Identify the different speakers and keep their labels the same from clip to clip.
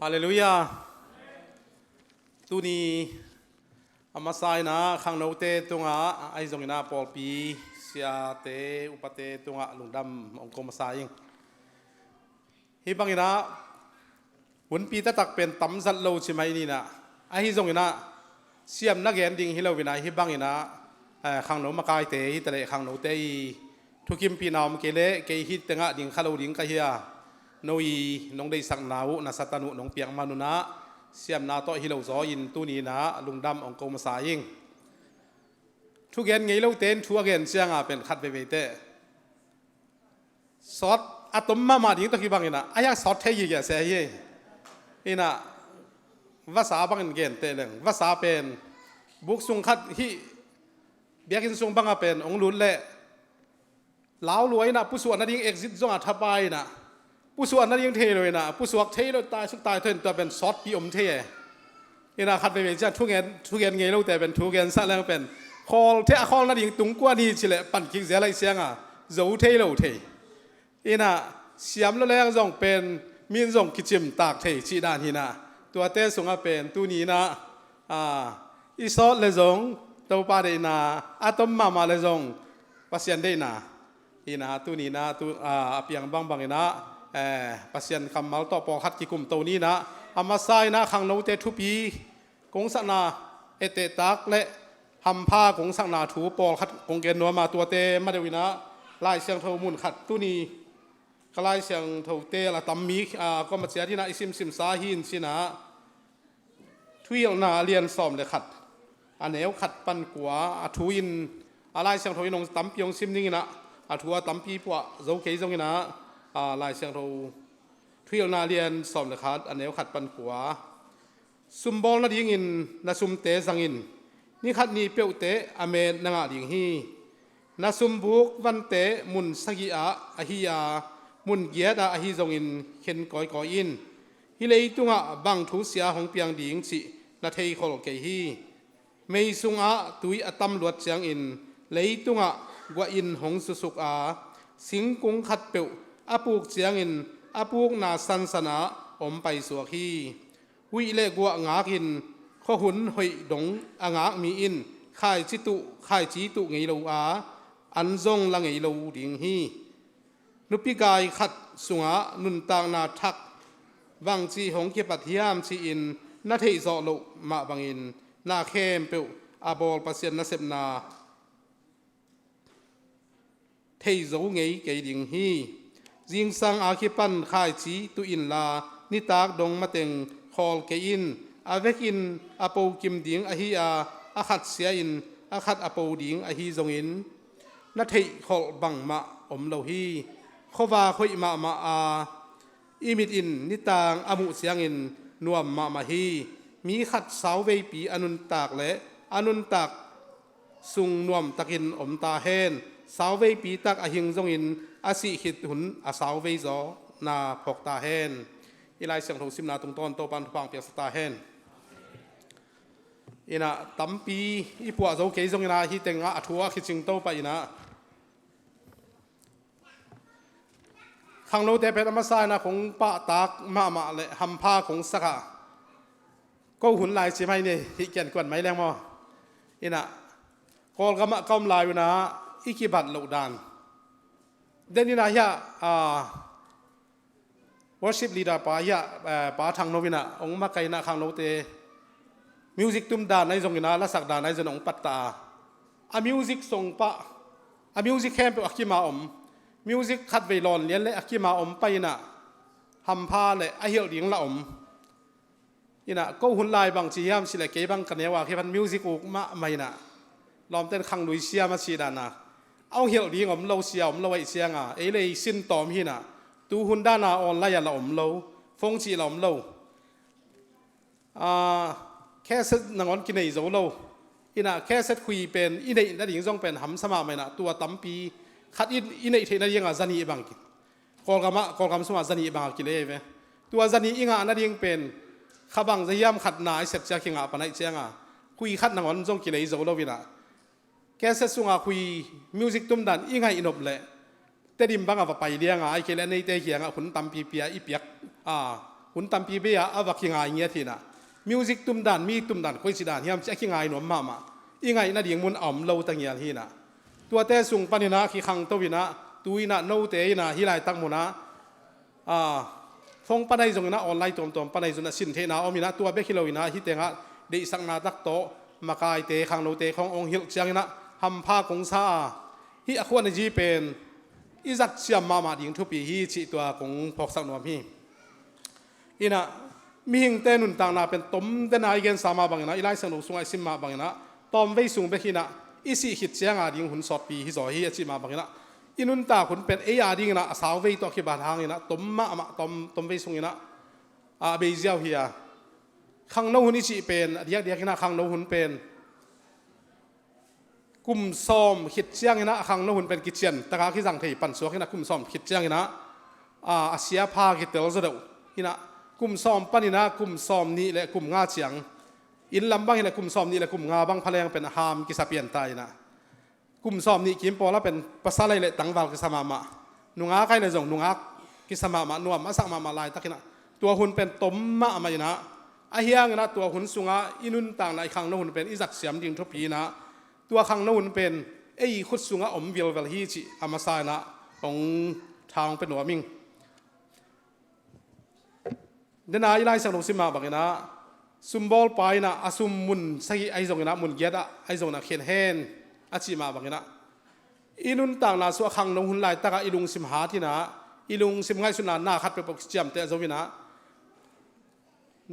Speaker 1: ฮาเลลูยาตุนีอามาไซนะขังโนเตตุงะไอซงอินาปอลปีเสียเตอุปเตตุงะลุงดำองค์กรมาไซงฮิบังอินาหุ่นปีตะตักเป็นตั้มสัตโลชิมัยนี่นะไอฮิซงอินาเสียมนักเรียนดิ่งฮิโลวินาฮิบังอินาขังโนมากายเตฮิตะเลขังโนเตทุกิมปีนามเกเลเกฮิตงะดิ่งขลุดิ่งกะเฮียโนยน้องได้สักนาวนาสัตนุน้องเปียกมานุนะเสียมนาโตฮิโลซอยินตุนีนะลุงดำองค์กรมาสายิงทุกเย็นไงเราเต้นทุกเย็นเสียงเป็นขัดไปเตะสอดอะตอมมาดิ่งตะกี้บังอินะอายะสอดเทียเสียอินะภาษาบังเงินเตะเลยภาษาเป็นบุกสุงขัดฮิเบียกินสุงบังเป็นองลุนเละลาวรวยนะผู้ส่วนนั้นยังเอ็กซิสจงอัฐบายนะผู้ส่วนนั้นยังเทเลยนะผู้ส่วนเทเลยตายสุดตายเถินตัวเป็นซอสปีอมเทนี่นะขัดไปเป็นเจ้าทุกเงินไงลูกแต่เป็นทุกเงินซะแล้วเป็นคอลเทอะคอลนั้นยังตุงกว่านี่สิเลยปั่นกิงเสียอะไรเสียงเจ้าเทเลยเทนี่นะเสียมแล้วแรงส่งเป็นมีนส่งกิจมตากเทชีดานที่นะตัวเต้ส่งเป็นตัวนี้นะอีซอสเลยส่งตัวปลาได้นะอะตอมมาเลยส่งปัสยันได้นะนี่นะตัวนี้นะตัวเปียงบางนะปัสยันคำมาต่อปอขัดกิกุมตัวนี้นะอามาไซนะขังโนเตทุปีกงสักนาเอเตตักและหำผ้ากงสักนาถูปอขัดกงเกนนัวมาตัวเตมาเดวินะลายเสียงเท่ามุนขัดตัวนี้ก็ลายเสียงเท่าเตละตัมมีก็มาเสียที่นะอิซิมสาหินสินะทุยนาเรียนสอมเลยขัดอันเหนวขัดปันกัวทุยินอะไรเสียงเท่ายินงตัมปียงซิมนี่นะทัวตัมปีปวะเจ้าเกยจงนะลายเสียงเราทุยนาเรียนสอมเลยขัดอันเหนวขัดปันกัวซุมบอลนาดิ่งินนาซุมเตสังอินนี่ขัดนี่เปียวเตอเมนนางดิ่งฮีนาซุมบุกวันเตมุนสักิอาอหิยามุนเกียดาอหิจงอินเข็นก่อยอินฮิเลยตุงะบังทุเสียของเปียงดิ่งสินาเทยขลเกยฮีไม่สุงะตุยอตัมลวดเสียงอินเลยตุงะกว่าอินหงสุกอาสิงกุงขัดเปียวอาปูกเสียงอินอาปูกนาสันสนาอมไปสัวฮีวิเลกว่างากินข้อหุนหอยดงอ่างากมีอินข่ายจิตุข่ายจีตุไงเราอันจงละไงเราดิ่งฮีนุปิกายขัดสุงะนุนตางนาทักวังจีหงเก็บปัทยามชีอินนาเทจอโลมาบังอินนาเข้มเปียวอาบอลปัสเซียนนาเซบนาเทจงไงเกยดิ่งฮีจิงสังอาคิปันข่ายจีตุอินลานิตากดงมาเต็งคอลเกอินอาเวกินอาปูกิมดิ่งอาฮิอาขัดเสียอินอาขัดอาปูดิ่งอาฮิจงอินนาเทคอลบังมาอมโลฮีขวาคุยมาอิมิดอินนิตางอามุเสียงอินนวมมาฮีมีขัดสาวเวปีอนุนตากและอนุนตากสุงนวมตะกินอมตาเฮนสาวเวปีตักอาหิงจงอินอาศิหิดหุนอาสาวเวจอนาพกตาเฮนอีไลเสียงทงซิมนาตรงต้นโตปันฟังเปียสตาเฮนอีน่ะตั้มปีอีปัวเจ้าเกยจงอินาฮิเตงอาทัวคิจิงโตไปอีน่ะขังโนเตเป็นอมาไซนะของปะตากมาเลยหำผ้าของสักะก็หุ่นลายใช่ไหมเนี่ยฮิเกียนกวนไหมแรงมั้งอีน่ะกอลกะมะกอมลายอยู่นะอีกิบัดโลดานเดนินาฮะworship leader ป้ายะป้าทางโนวินะองค์มาไกนะขังโนเตมิวสิกตุ้มดานในจงกินะและสักดานในจงองปัตตามิวสิกส่งปะมิวสิกแคมป์อักขิมามิวสิกขัดเวลอนเลี้ยนและอักขิมาไปนะหำผ้าและเหี่ยวดิ่งละอีน่ะก็หุ่นลายบางจียามสิเลเก็บังกันเนี่ยว่าแค่พันมิวสิกอุกมาไม่น่ะลอมเต้นขังลุยเสียมาชีดานะเอาเหี่ยวดิ่งเราเสียเราไว้เสียงเลยสิ้นตอมหิน่ะตูหุ่นด้านาออนไลน์เราเราฟงจีเราแค่เซตนังอนกินในโจเราอีน่ะแค่เซตคุยเป็นอีในนั่นดิ่งจ้องเป็นหำสมาไม่น่ะตัวตั้มปีขัดอีในเทนั่นยังจันีบังกิกอลกามสมาจันีบังกิเลยเว้ตัวจันีอีงานั่นยังเป็นขบังจะย่ำขัดนายเสร็จจะเข่งปนัยเชียงคุยขัดนังอนจ้องกิเลยโจเราวินะแค่เซตสุงคุยมิวสิกตุ้มดันอีไงอินบเลยแต่ดิมบังไปเลี้ยงไอ้เกลในเตะเหียงผลตั้มปีอีเปียก หุ่นตั้มปีเบียอวักยังไงเงี้ยทีน่ะมิวสิกตุ้มดันมีตุ้มดันคุยสิดานเฮียมจะยังไงหนุ่มมายังไงน่าดิ่งมุนอ่อมเราตั้งเงี้ยทีน่ะตัวเตะสูงปนินะขี้ขังตัววินะตุยนะโนเตยนะฮิไลตั้งมุนะฟงปนัยจงนะออนไลน์ตัวปนัยจงนะสินเทนะอมินะตัวเบคิโลวินะฮิเตงะเดสักนาตักโตมากายเตขังโนเตขององฮิลเชียงนะฮัมพากงซาฮิอควานจีเป็นอิจักเชียมมาดิ่งทุปีฮิจิตัวของพอกสักนวมฮิอินะมีหิงเตนุนต่างนาเป็นต้มเตนายเกนสามาบังนะอีไลสังนุสุงไอซิมมาบังนะตอมเวสุงเบคินะอิสิหิตเชียงอาดิ่งหุ่นสอดปีฮิจอยฮิจิมาบังนะอินุนตาคุณเป็นดิ่งนะสาวเวตัวขีบาทางนะต้มมาต้มเวสุงนะเบยเจียวเฮียขังโนหุ่นอิจิเป็นเดียกนะขังโนหุ่นเป็นกุมซอมหิตเชียงนะขังโนหุ่นเป็นกิจเชียนตะกาขี้สังเทปันสวกนะกุมซอมหิตเชียงนะอาเซียพากิเตลจะเดาฮินะกุมซอมปนินะกุมซอมนี่และกุมงาเฉียงอินลำบังฮินะกุมซอมนี่และกุมงาบังพะแรงเป็นหามกิสเปียนไตนะกุมซอมนี่กิมปอละเป็นภาษาไรและตังวัลกิสมามะนุงาใครเลยจงนุงากิสมามะนวมมาสักมาลายตะกินะตัวหุ่นเป็นต้มมะมาอยู่นะอาเฮียงนะตัวหุ่นสุงาอินุนต่างในขังโนหุ่นเป็นอิจักเสียมดิ่งทุปีนะตัวขังโนหุ่นเป็นขุดสุงาอมวิลเวลฮีจิอามาไซนะของทางเป็นหัวมิงเดนายไลสังนุสิมาบังนะซุมบอลไปนะอาซุมมุนสักไอจงนะมุนเกียดไอจงนะเขียนเฮนอาชิมาบังนะอินุนต่างนาสัวขังนงหุ่นไลตะกะอิลุงสิมหาที่นะอิลุงสิมไงสุนาหน้าขัดไปปกเจียมเตะจวินะ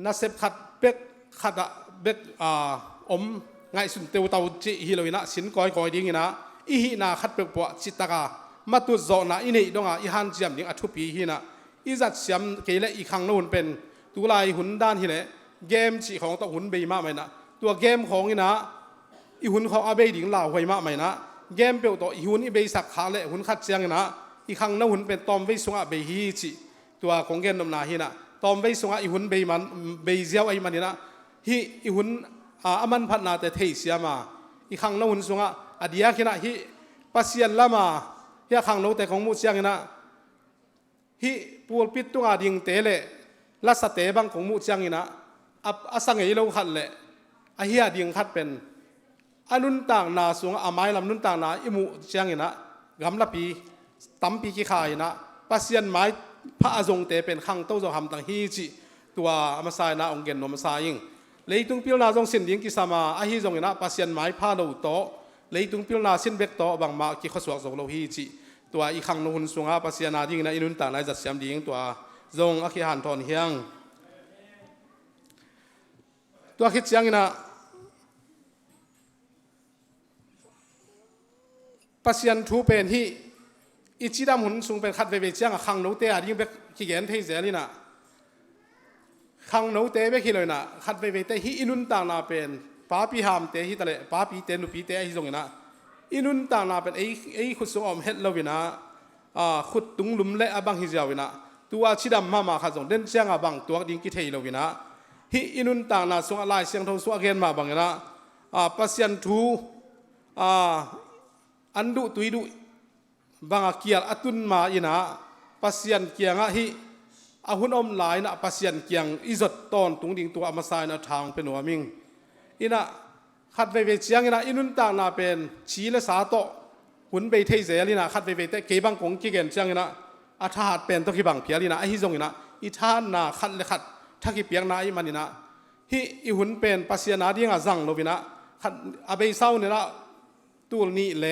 Speaker 1: นาเซบขัดเบกขัดเบกอมไงสุนเตวเตาจิฮิโลวินะสินก้อยดิ้งนะอิฮินาขัดไปปกจิตตะกะมาตุจอนะอินี่ดงอ่ะอิฮันเจียมดิ้งอัทุปีฮินะอิจัดเสียมเกลอีขังนงหุ่นเป็นตัวลายหุ่นด้านฮิเลเกมจีของตัวหุ่นเบย์มาไหมนะตัวเกมของนี่นะอีหุ่นของอาเบย์ดิ้งลาวหวยมาไหมนะเกมเปียวตัวอีหุ่นอีเบย์สักขาเละหุ่นขัดเสียงนะอีขังนงหุ่นเป็นตอมเวสุงอาเบย์ฮีจีตัวของเกมนมนาฮินะตอมเวสุงอาอีหุ่นเบย์มันเบย์เจียวไอมันนี่นะฮีอีหุ่นอามันพัฒนาแต่เทียเสียมาอีขังนงหุ่นสุงอาอดียาฮินะฮีปัสยันละมาฮีขังนงแต่ของมุเสียงนะฮีปูลปิดตัวดิ่งเตะเละลัสเตบังของมุเชียงนะอาสังเกตเราขัดเละอาเฮียดิ่งขัดเป็นอนุนต่างนาสวงอาไม้ลำนุนต่างนาอิมุเชียงนะกำลับปีตั้มปีกี่ขายนะปัสยันไม้พระอาจงเตเป็นขังโตจงทำต่างฮีจิตัวอามาไซนะองเกนนมาไซยิงเลยตุงพิลนาจงสินดิ่งกิสมาอาฮีจงนะปัสยันไม้พาโลโตเลยตุงพิลนาสินเบกโตบางมากิขสวกจงโลฮีจิตัวอีขังนหุ่นสวงอาปัสยานาดิ่งนะอินุนต่างในจัดเสียมดิ่งตัวจงอาคิหันทอนเฮียงตัวคิดเสียงนะปัสยันทูเป็นที่อิจิดามหุ่นสูงเป็นขัดเวเชียงขังโนเตะดิ่งเป็นขี้เกียจเทเสนี่นะขังโนเตะเป็นขี้เลยนะขัดเวเตะที่อินุนต่างนาเป็นป้าปีหามเตะที่ทะเลป้าปีเตนุปีเตะที่ตรงนะอินุนต่างนาเป็นขุดสูงอมเฮ็ดเราวินะขุดตุงลุมเละบังฮิจาวินะตัวชิดำมาขัดส่งเด่นเชียงบังตัวดิ่งกิเทยเราวินะฮิอินุนต่างนาส่งอะไรเสียงทงส่งเกนมาบังนะปัสยันทูอันดุตุยดุบังเกียรอตุนมาอินะปัสยันเกียงฮิอาหุ่นอมหลายนะปัสยันเกียงอิจดตอนตุงดิ่งตัวอามาไซนะทางเป็นหัวมิงอินะขัดเวเชียงนะอินุนต่างนาเป็นชีและสาโตหุ่นเบยเทเสลีนะขัดเวเตเกบังกงกิเกนเชียงนะอาทาดเป็นตัวขีบังเพียลีนะไอฮิจงนะอิทานนาขัดเลขัดทักขีเปียงนาอิมันนี่นะฮิอิหุ่นเป็นปัสยานาดิ่งอาจังโลวินะขัดอาเบยเศร้าเนี่ยละตูลนี่แหล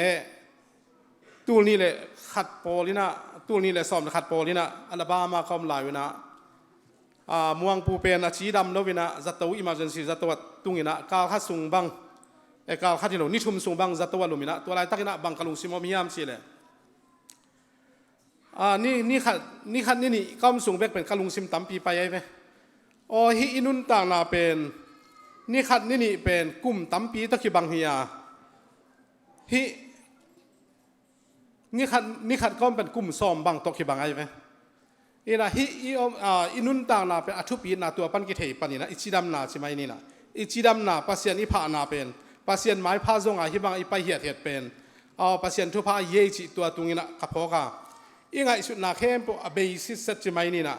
Speaker 1: ะขัดโปลีนะตูลนี่แหละสอมขัดโปลีนะอัลบามาคอมลายวินะมวงปูเป็นอาชีดำโลวินะจัตวอิมเมอร์เจนซีจัตวตุงินะกาลขัดสุงบังกาลขัดที่โนนิชุมสุงบังจัตวลุมินะตัวอะไรตักนะบังกะลุงซิมอมิยามสิเลยนี่ขัดนี่ก้มสูงเบกเป็นกะลุงซิมตั้มปีไปไอ้ไหมฮิอินุนต่างนาเป็นนี่ขัดนี่เป็นกลุ่มตั้มปีตะกี้บังเฮียฮินี่ขัดก้มเป็นกลุ่มซ้อมบังตะกี้บังไอ้ไหมฮิอินุนต่างนาเป็นอัทุปีนาตัวปันกิเทปันนี่นะอิจิดำนาใช่ไหมนี่นะอิจิดำนาปัสยันอิพานาเป็นปัสยันไม้พาจงฮิบังอิไปเหียดเป็นปัสยันทุพาเยจิตัวตุงินะกับพอกายังไงสุดนาเข้มปะเบสิสเซจิไม่นี่นะ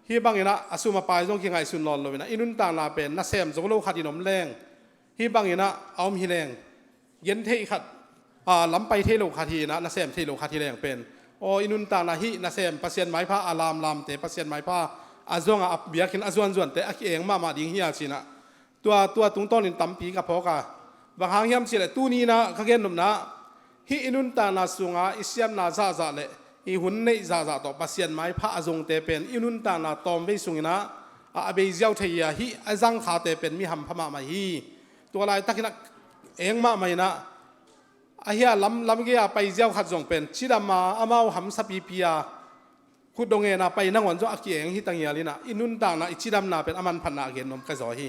Speaker 1: hi bangina asuma pai jong ki ngai sun lon lovina inun tang na pen na sem jong lo khatinom leng hi bangina aum hi leng yen thei khat lam pai thei lo khati na sem thei lo khati leng pen o inun tang na hi na sem pasien mai pha alam lam te pasien mai pha azonga ap biakin azuan zuan te aki eng ma ding hi china tua tung ton in tampi ka phoka bang hang hiam chile tu ni na ka gen nom na hi inun ta na sunga isiam na za le i hun nei za to pasien mai pha azong te pen inun ta na tom ve sungina a be jiao theia hi azang kha te pen mi ham phama mai hi to lai takina eng ma mai na a hia lam ge a pai jiao khat jong pen chidama amau ham sapi pia khu dong e na pai na ngon jo aki eng hi tang yalina inun ta na ichidam na pen aman phan na gen nom ka zo hi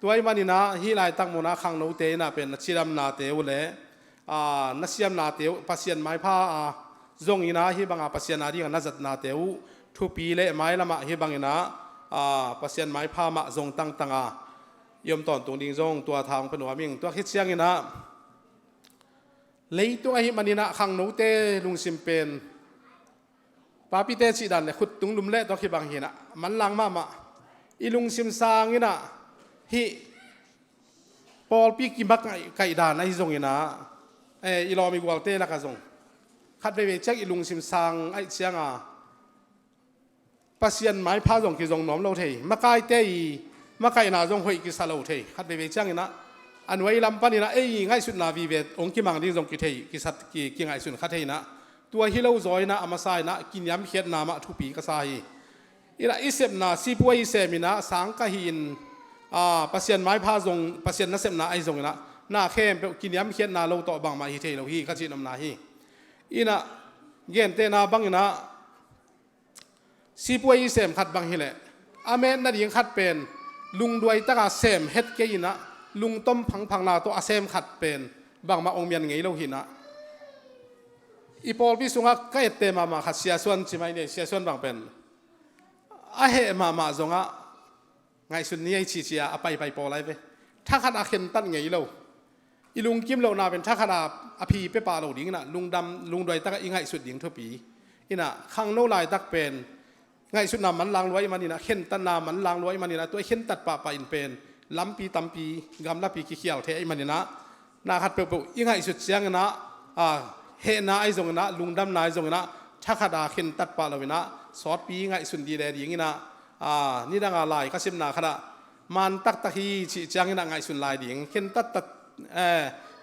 Speaker 1: tuai manina hi lai tak mona khang no te na pen chidam na te ule na siam na te pasien mai pha zong ina hi banga pasien na ring na zat na te u thu pi le mai lama hi bangina pasien mai pha ma zong tanga yom ton tung ding zong tua thang pen wa ming tua khit siang ina leitung hi manina khang no te lung sim pen papi te chi dan le khut tung lum le to khi bang hina man lang ma ilung sim sang ina hi pol pi ki bak kai dan ai zong ina ilomi gwal te na ka zong khat ve chak ilung sim sang ai chianga pasien mai pha zong ki zong nom lo thei makai te i makai na zong hoi ki sa lo thei khat ve chang ina anwai lam panina ngai sut na vi ve ong ki mang ding zong ki thei ki sat ki ngai sun kha thei na tua hi lo zoi na amasai na kin yam khiat na ma thu pi ka sa hi ira isep na sipuai semina sang ka hin pasien mai pha zong pasien na sem na ai zong na khem pe kin yam khiat na lo to bang ma hi thei lo hi ka chi nam na hi ina gen te na bang ina sipuai sem khat bang hi le amen na ding khat pen lung duai ta ka sem het ke ina lung tom phang na to asem khat pen bang ma ong mian ngei lo hi na ipol pi sunga ka ette ma khasia suan chimai ne sia suan bang pen a he ma zonga ngai sun ni ai chi chia a pai polai ve tha khat a khen tan ngei lo ilung kim lo na ben tha khat a phi pe pa lo ding na lung doi ta ka ingai sut ding thopi ina khang no lai tak pen ngai sut na man lang loi manina khen tan na man lang loi manina to khen tat pa in pen lampi tampi gam la pi ki khial the ai manina na khat pe ingai sut chiang na he na ai zong na lungdam na ai zong na tha khada khin tat pa lovina sot pi ngai sun di le ding ina ni danga lai ka sim na khada man tak hi chi chang ina ngai sun lai ding khin tat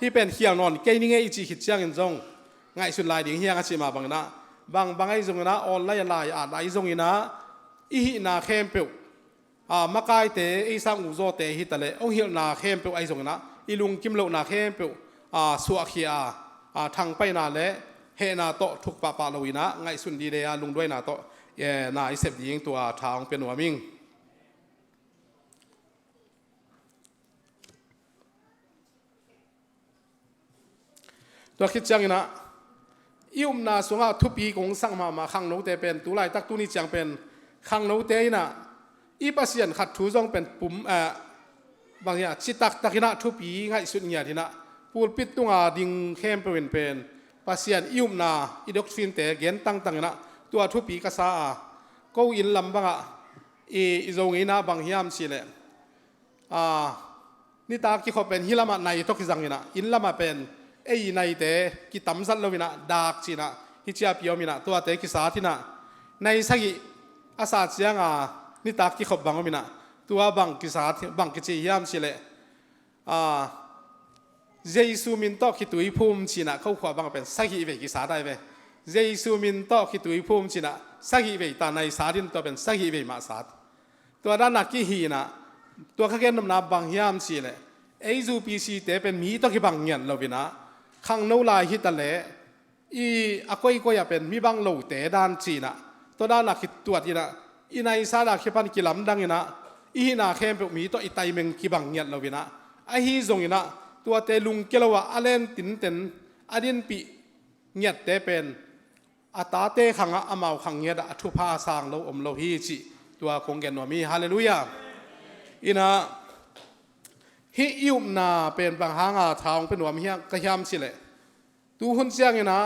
Speaker 1: hi pen khiang non ke ni ngai chi khit chang in zong ngai sun lai ding hiang a chi ma bang ai zong na on lai dai zong ina i hi na khem pe makai te ei sang u zo te hi tale ong hil na khem pe ai zong na ilung kim lo na khem pe suwa khia thang pai na le he na to thuk pa loina ngai sun di le lung doi na to na i sep ding tua thang pen wa ming to khit chang ina ium na sunga thupi kong sang ma khang no te pen tu lai tak tu ni chang pen khang no te ina i pasien khat thu jong pen pum bang ya chitak takina thupi ngai sun nya dina pulpit tunga ding khem pen pasien ium na idok fin te gen tang na tua thupi ka sa ko in lam banga i zong ina bang hiam chile ni ta ki kho pen hilama nai to ki jang ina in lama pen ei nai te ki tam sat lovina dak china hi chia piomina tua te ki sa thina nai sagi asa chianga ni ta ki kho bangomina tua bang ki sa bang ki chi hiam chile Giêsu min to khi tui phum china khâu khwa bang pen sahi ve ki sa dai ve Giêsu min to khi tui phum china sahi ve ta nai sa din to pen sahi ve ma sa to da na ki hi na to kha gen nam na bang hiam chi le eizu pc te pen mi to ki bang nyan lo bina khang no lai hi ta le i akoi ko ya pen mi bang lo te dan china to da na ki tuat ina inai sa da ki pan ki lam dang ina i na khem pe mi to i tai meng ki bang nyan lo bina a hi zong inaตัวเตลุงเกลวะอเลนตินเต็นอดินปีเงียดเตเป็นอาตาเตขังอามาขังเงียดทุพาสางเราอมเราฮีจิตัวคงแกนวมีฮาเลลูยาอินะฮิยุมนาเป็นบางหางอาทางเป็นวมีกระยำสิเลยตูหุ่นเสียงอินะ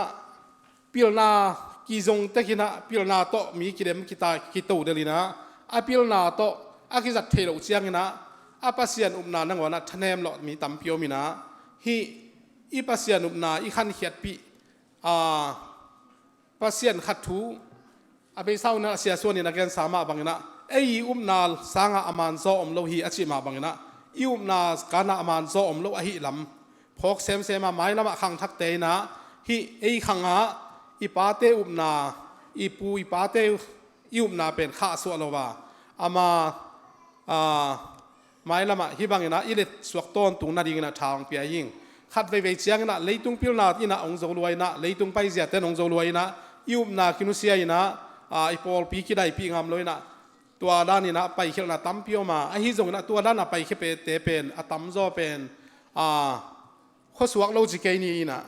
Speaker 1: ปิลนากีจงเตกินะปิลนาโตมีกิเลมกิตากิโตเดลินะ อาพิลนาโตอากิจัดเทโลเจียงนะอาปัสยานุปนานังวนะทะเนมหลอดมีตั้มเปียวมีนะฮีอีปัสยานุปนาอีขันเขียดปีปัสยานขัดทูอาไปเศร้านะเสียส่วนนี่นักเรียนสามารถบังนะไอ้นาสางอามันโซอมโลฮีอาชิมาบังนะนาการนาอามันโซอมโลอหิลำพกเซมมาไม้ละมาขังทักเตนะฮีไอ้ขังหาอีปาเตนาอีปูอีปาเตนาเป็นข้าส่วนเราว่าอามาไม้ละมาฮิบังนะอิเล็ดสวกต้นตุงนาดีนะทางเปียยิงขัดไปเจียงนะเลยตุงพิลนาที่นะองโจรวยนะเลยตุงไปเสียแต่องโจรวยนะนาคินุเซียนะอีพอลปีกี่ได้ปีงามเลยนะตัวด้านนี้นะไปเขียนนะตั้มเปียวมาไอ้ฮิจงนะตัวด้านนะไปเขียนเตเป็นตั้มโจเป็นข้อสวกโลจิกเกนี่นะ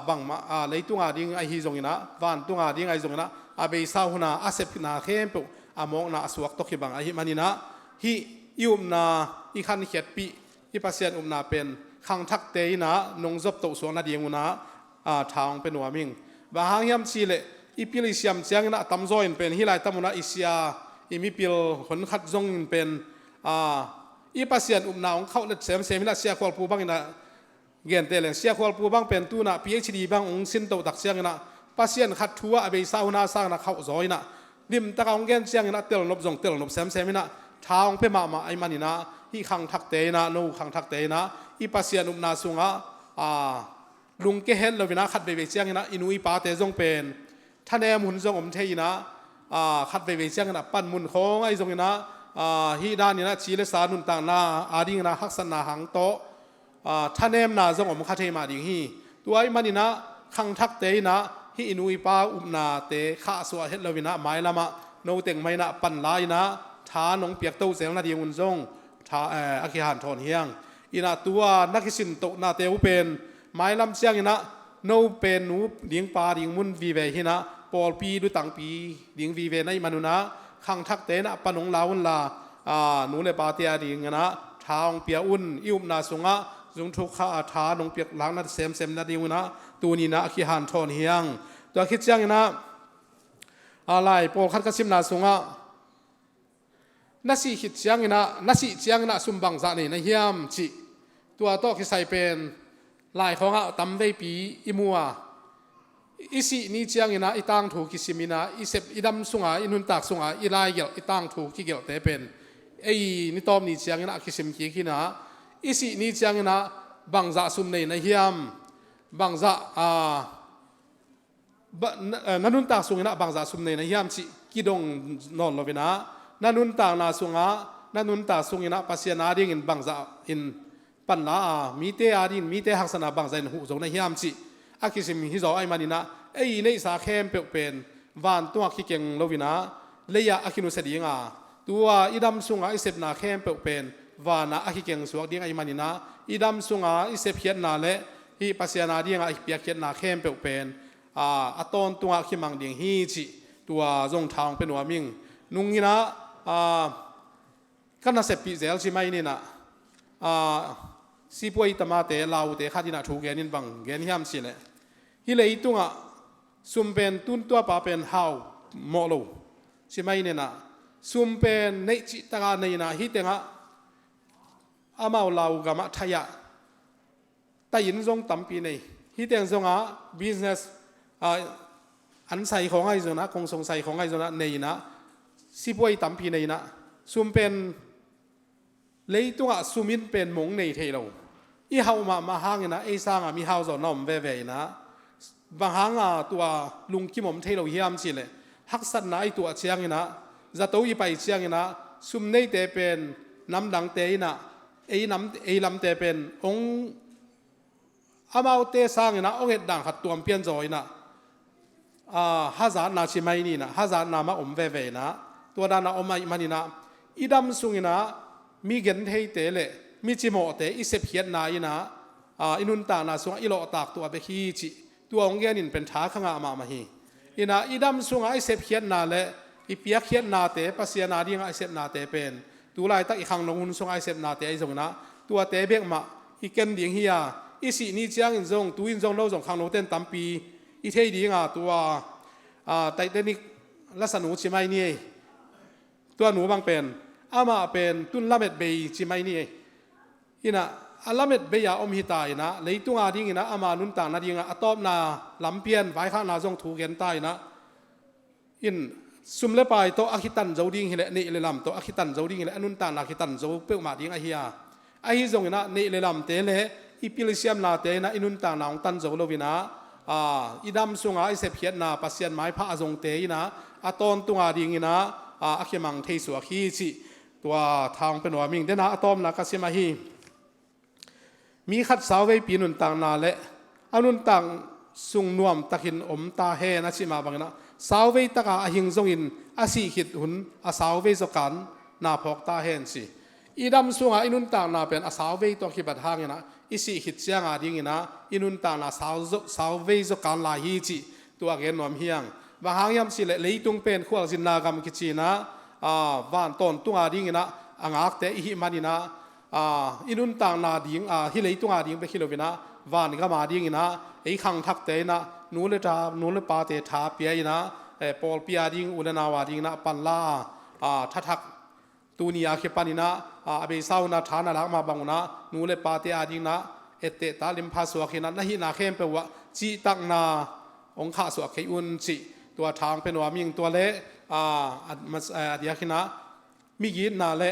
Speaker 1: บังมาเลยตุงดิ่งไอ้ฮิจงนะวันตุงดิ่งไอ้จงนะไปสาวนะอาเซปนาเข้มปุ๊มองนะสวกตกบังไอ้ฮิมันนี่นะฮินาอีขันเขียดปีอีปัสยานนาเป็นขังทักเตยนะนงจบโตสวงนาดียงนะทางเป็นหัวมิงบางยามชีเลอีพิลิเซียมเจียงนะตั้มโจนเป็นฮิไลตัมนะอิเซียอีมีพิลคนขัดจงเป็นอีปัสยานนาของเขาเสมนะเสียควอลปูบังนะเกียนเตเลงเสียควอลปูบังเป็นตัวนะ PhD บังองสินโตตักเสียงนะปัสยานขัดทัวอาเบสาวนาสร้างนะเขาจอยนะริมตะกองเกียนเสียงนะเตลนบจงเตลนบเสมนะทางเพื่อมาไอ้มันนี่นะที่ขังทักเตนะโนขังทักเตนะอีปัสยานุนาสุงะลุงเกเฮนเราวินะขัดไปเวเจียงนะอินุอีปาเตจงเป็นท่านแอมุนจงอมเทียนะขัดไปเวเจียงนะปั้นมุนของไอ้จงนะฮีด้านนี่นะชีเลสานุนต่างนาอาดิงนะฮักษณาหังโตท่านแอมนาจงอมขัดเทมาดิงฮีตัวไอ้มันนี่นะขังทักเตนะฮีอินุอีปาอุมนาเตข้าสวะเฮเราวินะไม้ละมะโนเต็งไม่นะปั้นลายนะท้าน้องเปียกเต้าเสียงนาดีมุนจงท้าอาคิหันทอนเฮียงอินาตัวนักสินโตนาเตวเป็นไม้ลำเชียงอินะโนเป็นนูเลี้ยงปลาเลี้ยงมุนวีเวหินะปอลปีดูตังปีเลี้ยงวีเวในมนุนะขังทักเตนะปนงลาวุนลาหนูเลปาเตียเลี้ยงนะท้าองเปียอุ่นอิวมนาสุงะจุงทุกข้าท้าน้องเปียกหลังนัดเซมนาดีมุนะตัวนี้นะอาคิหันทอนเฮียงตัวคิดเชียงอินะอะไรปอลคัดกสิมนาสุงะนัสิหิตเชียงนะนัสิเชียงนะสุมบังซานี่นะเฮียมจิตัวโตคิใส่เป็นลายของตั้มได้ปีอิมัวอิสินี่เชียงนะอีตังถูกกิสิมินะอิเซบอีดำสุงาอินุนตักสุงาอีลายเกลอีตังถูกกิเกลเตเป็นไอ้นี่ตอมนี่เชียงนะกิสิมกิกินะอิสินี่เชียงนะบังซาสุมในนะเฮียมบังซานันุนตักสุงนะบังซาสุมในนะเฮียมจิกิดงนอนลวินะนันุนตานาสุงะนันุนตาสุงอินะปัสยานาดิ่งอินบังซาอินปันลามีเตอาดินมีเตหักษณะบังซาอินหูจงในเฮียมจิอากิสิมฮิโซไอมานินะไอ้ในสาเข้มเป็นวันตัวขี้เก่งโลวินะเลยอากินุเสดีงาตัวอีดำสุงะอิเซบนาเข้มเป็นวันนะอากิเก่งสวกดิ่งไอมานินะอีดำสุงะอิเซบเขียนนาเลฮีปัสยานาดิ่งอิเปียเขียนนาเข้มเป็นอัตอนตัวขี้มังดิ่งฮีจิตัวจงทางเป็นหัวมิงนุงนี่นะกันน่าเสพปีเซลใช่ไหมนี่นะสิป่วยตมาเตลาวเตข้าที่น่าถูกแกนินบังแกนยามสิเลยฮิเลยตุงะซุมเป็นตุนตัวป้าเป็นฮาวโมโลใช่ไหมนี่นะซุมเป็นในจิตตาในนะฮิเตงะอามาลาวกามะทายะแต่ยินทรงตั้มปีในฮิเตงทรงะ business อันใส่ของไอ้จนะคงสงสัยของไอ้จนะในนะสิป่วยตั้มปีในนะซุมเป็นเลยตัวซุมินเป็นมงในเทโลอีเฮามาหางนะไอ้สร้างมีเฮาจะน้อมเว่ยนะบางหางตัวลุงกิมอมเทโลเฮียมสิเลยฮักษณะไอตัวเชียงนะจะตัวอีไปเชียงนะซุมในเตเป็นน้ำดังเตยนะไอ้ลำเตเป็นองอามาเตสร้างนะองเอ็ดดังขัดตัวเปลี่ยนจอยนะฮาซานาชิไม่นี่นะฮาซานามาอมเว่ยนะตัวด้านอมมามันนี่นะอีดำสุงนะมีเงินให้เตะเลยมีจิโมเตะอิเสพเฮียนนายนะอินุนตานาสุงอิโลตากตัวเบคีจิตัวองเงินินเป็นท้าข้างอามาฮีอินะอีดำสุงอิเสพเฮียนนาเลอีเปียกเฮียนนาเตะปัสยานาดีงอิเสพนาเตะเป็นตัวลายตักอีขังนงหุนสุงอิเสพนาเตะไอจงนะตัวเตะเบกมาอีเกนดิ่งเฮียอีสินี่เจียงอินจงตัวอินจงเราจงขังโนเต้นตั้มปีอีเทดีงตัวไตเตนิกลักษณะใช่ไหมนี่ ตัวหนูบางเป็นอามาเป็นตุนละเม็ดเบย์จิไม่นี่อินะอัลละเม็ดเบียอมหิตายนะเลยตุงอาดิ้งนะอามานุนต่างนาดิ้งอะตอบนาลำเพียนไว้ข้างนาจงถูกเกณฑ์ตายนะอินซุมเลปายโตอาคิตันเจ้าดิ้งเฮเลนี่เลลำโตอาคิตันเจ้าดิ้งเฮเลนุนต่างนาคิตันเจ้าเปิกมาดิ้งอาเฮียไอฮิจงนะนี่เลลำเตเลอีพิลิเซียมนาเตนะอินุนต่างนาองตันเจ้าโลวินะอีดำสุงอาไอเสพเฮียนาปัสเซียนไม้พระอจงเตยนะอะตอนตุงอาดิ้งนะอาคิมังเทสุอาคีจิตัวทางเป็นว่ามิงเดนะอะตอมนะกัสเซมาฮีมีขัดสาวไว้ปีนุนต่างนาและอนุนต่างสุงนวมตะขินอมตาเฮนะชิมาบังนะสาวไว้ตะกาอหิงจงอินอาศิขิดหุนอาสาวไว้จกันนาพอกตาเฮนสิอีดำสุงอาอินุนต่างนาเป็นอาสาวไว้ตัวขีบัดหางนะอิสิขิดเสียงอาดิ่งนะอินุนต่างนาสาวไว้จกันลาฮีจิตัวเกนนวมเฮียงบางหางยำสิเลเลยตุงเป็นขวลจินนากรรมกิจีนะวานต้นตุงอาดิ่งนะอ่างอักเตอิหิมานีนะอินุนต่างนาดิ้งฮิเลยตุงอาดิ้งไปฮิโลวินะวานก็มาดิ้งนะไอ้ขังทักเตนะนูเลตานูเลปาเตทาเปียนะปอลเปียดิ้งอุลนาวาดิ้งนะปันลาทักตูนีอาเคปานินะอเบสาวนะฐานะลักมาบังนะนูเลปาเตอาดิ้งนะเอเตตาลิมพาสวาคินะนะฮินาเข้มเปวะจีตักนาองข้าสวาคิอุนจิตัวทางเป็นว่ามิงตัวเละเดียคินะมีกินนาเล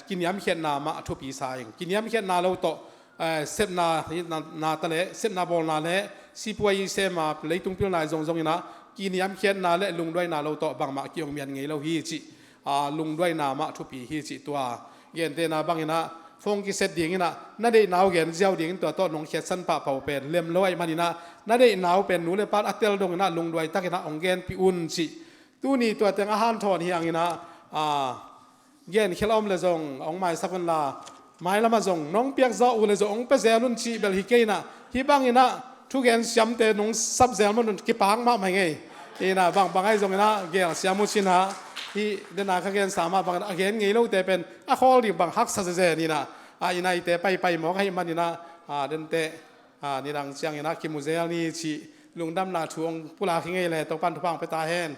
Speaker 1: กินยำเขียนนามาทุปีสายกินยำเขียนนาเราโตเซฟนาตะเลเซฟนาบอลนาเลสิปวยเซมาเลยตุงพิลนายจงนะกินยำเขียนนาเลลุงด้วยนาเราโตบางมาเกี่ยวเมียนไงเราฮีจิลุงด้วยนามาทุปีฮีจิตัวเย็นเตนาบางนะฟงกิเซตดิ่งนะนั่นได้นาวเกนเจ้าดิ่งตัวโตนงเขียนสันปะเผาเป็นเลี่ยมลอยมันนะนั่นได้นาวเป็นหนูเลยปาอัตเตลดงนะลุงด้วยตักนะองเกนปีอุนจิตัวนี้ตัวเต็งอาหารทอนเฮียงนะเย็นเข้าอมเลยจงองไม้สักคนละไม้ละมาจงน้องเปียกเจ้าอุเลยจงองเปเซลุนชีเบลฮิเกนะฮิบังอินะทุกเย็นเสียมเตน้องซับเซลมันกิปังมาไม่ไงอีนะบางไอ้จงนะเย็นเสียมุชินะที่เดินหน้าข้างเย็นสามารถบางเย็นไงลูกแต่เป็นอะคอลดิบางฮักสัจเจนี่นะอีนะแต่ไปหมอกให้มันนี่นะเดินเตนี่ดังเสียงนี่นะคิมุเซลนี่ชีลุงดำนาทวงผู้ลาข้างไงเลยต้องปั้นทุกพังไปตาแหน